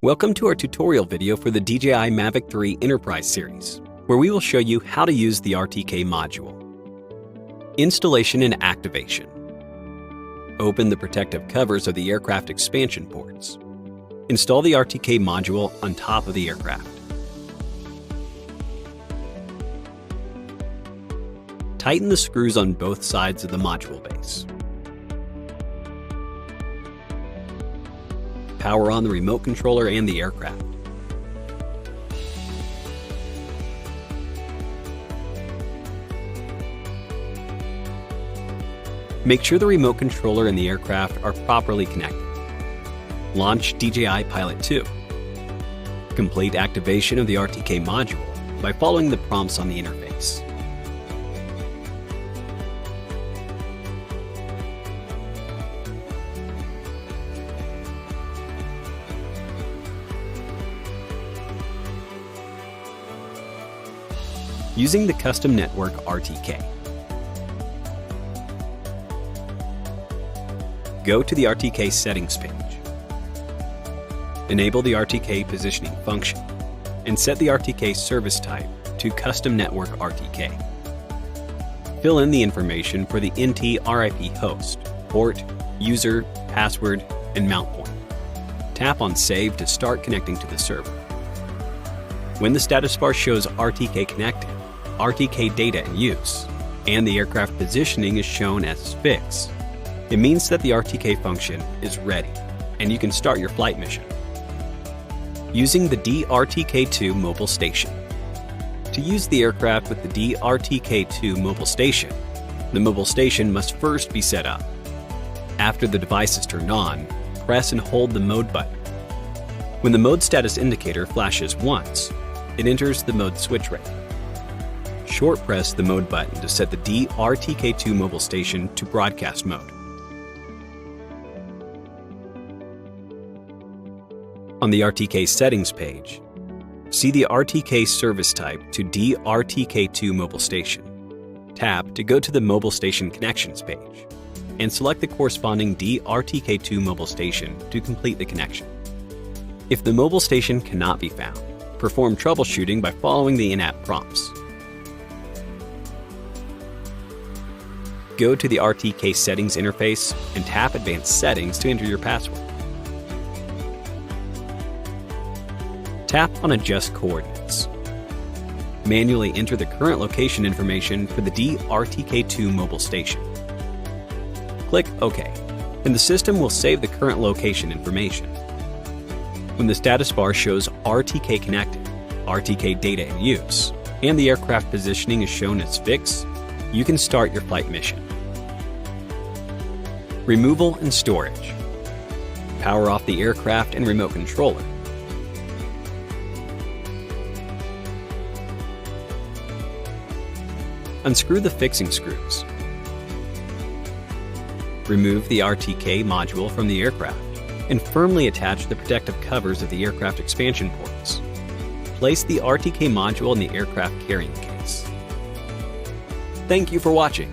Welcome to our tutorial video for the DJI Mavic 3 Enterprise series, where we will show you how to use the RTK module. Installation and activation. Open the protective covers of the aircraft expansion ports. Install the RTK module on top of the aircraft. Tighten the screws on both sides of the module base. Power on the remote controller and the aircraft. Make sure the remote controller and the aircraft are properly connected. Launch DJI Pilot 2. Complete activation of the RTK module by following the prompts on the interface. Using the custom network RTK. Go to the RTK settings page. Enable the RTK positioning function and set the RTK service type to custom network RTK. Fill in the information for the NT RIP host, port, user, password, and mount point. Tap on Save to start connecting to the server. When the status bar shows RTK connected, RTK data in use, and the aircraft positioning is shown as fixed, it means that the RTK function is ready, and you can start your flight mission. Using the DRTK2 mobile station. To use the aircraft with the DRTK2 mobile station, the mobile station must first be set up. After the device is turned on, press and hold the mode button. When the mode status indicator flashes once, it enters the mode switch rate. Short press the mode button to set the DRTK2 mobile station to broadcast mode. On the RTK settings page, see the RTK service type to DRTK2 mobile station. Tap to go to the mobile station connections page and select the corresponding DRTK2 mobile station to complete the connection. If the mobile station cannot be found, perform troubleshooting by following the in-app prompts. Go to the RTK settings interface and tap Advanced Settings to enter your password. Tap on Adjust Coordinates. Manually enter the current location information for the DRTK2 mobile station. Click OK, and the system will save the current location information. When the status bar shows RTK connected, RTK data in use, and the aircraft positioning is shown as fixed, you can start your flight mission. Removal and storage. Power off the aircraft and remote controller. Unscrew the fixing screws. Remove the RTK module from the aircraft and firmly attach the protective covers of the aircraft expansion ports. Place the RTK module in the aircraft carrying case. Thank you for watching.